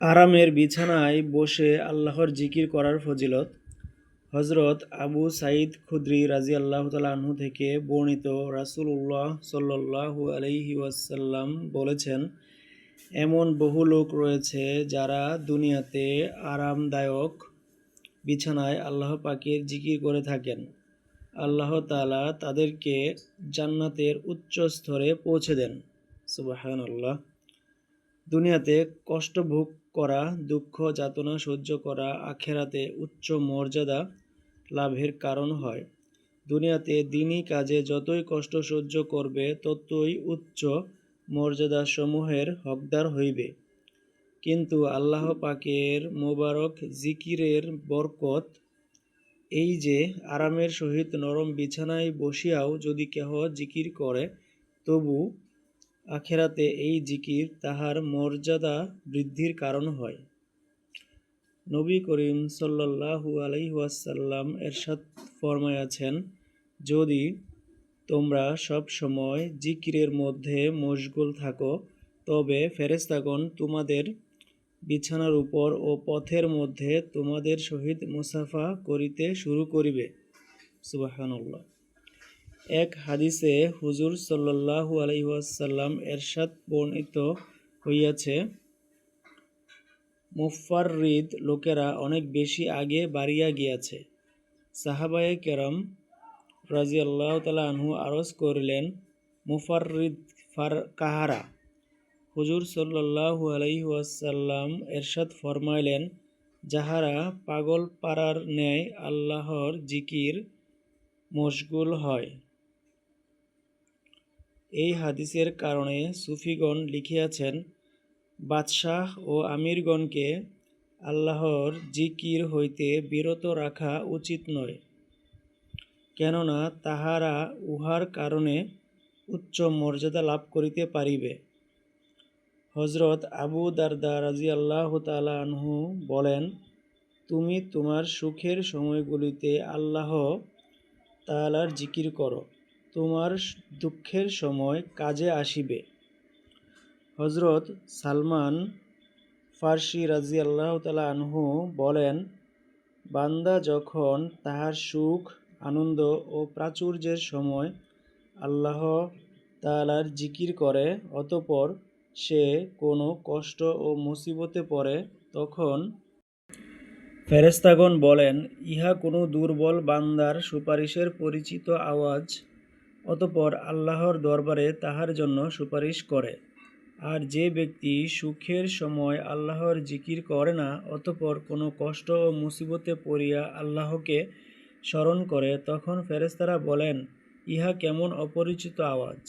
আরামের বিছানায় বসে আল্লাহর জিকির করার ফজিলত। হজরত আবু সাঈদ খুদরি রাদিয়াল্লাহু তাআলা আনহু থেকে বর্ণিত, রাসূলুল্লাহ সাল্লাল্লাহু আলাইহি ওয়াসাল্লাম বলেছেন, এমন বহু লোক রয়েছে যারা দুনিয়াতে আরামদায়ক বিছানায় আল্লাহ পাকের জিকির করে থাকেন। আল্লাহ তাআলা তাদেরকে জান্নাতের উচ্চ স্তরে পৌঁছে দেন। সুবহানাল্লাহ। দুনিয়াতে কষ্ট ভোগ করা, দুঃখ যাতনা সহ্য করা আখিরাতে উচ্চ মর্যাদা লাভের কারণ হয়। দুনিয়াতে দিনী কাজে যতই কষ্ট সহ্য করবে ততই উচ্চ মর্যাদাসমূহের হকদার হইবে। কিন্তু আল্লাহ পাকের মোবারক জিকিরের বরকত এই যে, আরামের সহিত নরম বিছানায় বসিয়াও যদি কেহ জিকির করে, তবু আখিরাতে এই জিকির তাহার মর্যাদা বৃদ্ধির কারণ হয়। নবী করিম সাল্লাল্লাহু আলাইহি ওয়াসাল্লাম এরশাদ ফরমায়াছেন, যদি তোমরা সব সময় জিকিরের মধ্যে মশগুল থাকো, তবে ফেরেশতাগণ তোমাদের বিছানার উপর ও পথের মধ্যে তোমাদের সহিত মুসাফা করিতে শুরু করিবে। সুবহানাল্লাহ। এক হাদিসে হুজুর সাল্লাল্লাহু আলাইহি ওয়াসাল্লাম এরশাদ বর্ণিত হইয়াছে, মুফাররিদ লোকেরা অনেক বেশি আগে বাড়িয়া গিয়াছে। সাহাবায়ে কেরাম রাদিয়াল্লাহু তাআলা আনহু আরজ করিলেন, মুফাররিদ কাহারা? হুজুর সাল্লাল্লাহু আলাইহি ওয়াসাল্লাম এরশাদ ফরমাইলেন, যাহারা পাগল পাড়ার ন্যায় আল্লাহর জিকির মশগুল হয়। এই হাদিসের কারণে সুফিগণ লিখিয়াছেন, বাদশাহ ও আমিরগণকে আল্লাহর জিকির হইতে বিরত রাখা উচিত নয়, কেননা তাহারা উহার কারণে উচ্চ মর্যাদা লাভ করিতে পারিবে। হজরত আবু দারদা রাদিয়াল্লাহু তাআলা আনহু বলেন, তুমি তোমার সুখের সময়গুলিতে আল্লাহ তাআলার জিকির করো, তোমার দুঃখের সময় কাজে আসিবে। হজরত সালমান ফারসি রাদিয়াল্লাহু তাআলা আনহু বলেন, বান্দা যখন তাহার সুখ, আনন্দ ও প্রাচুর্যের সময় আল্লাহ তাআলার জিকির করে, অতঃপর সে কোনো কষ্ট ও মুসিবতে পড়ে, তখন ফেরেশতাগণ বলেন, ইহা কোনো দুর্বল বান্দার সুপারিশের পরিচিত আওয়াজ। অতঃপর আল্লাহর দরবারে তাহার জন্য সুপারিশ করে। আর যে ব্যক্তি সুখের সময় আল্লাহর জিকির করে না, অতঃপর কোনো কষ্ট ও মুসিবতে পড়িয়া আল্লাহকে স্মরণ করে, তখন ফেরেশতারা বলেন, ইহা কেমন অপরিচিত আওয়াজ।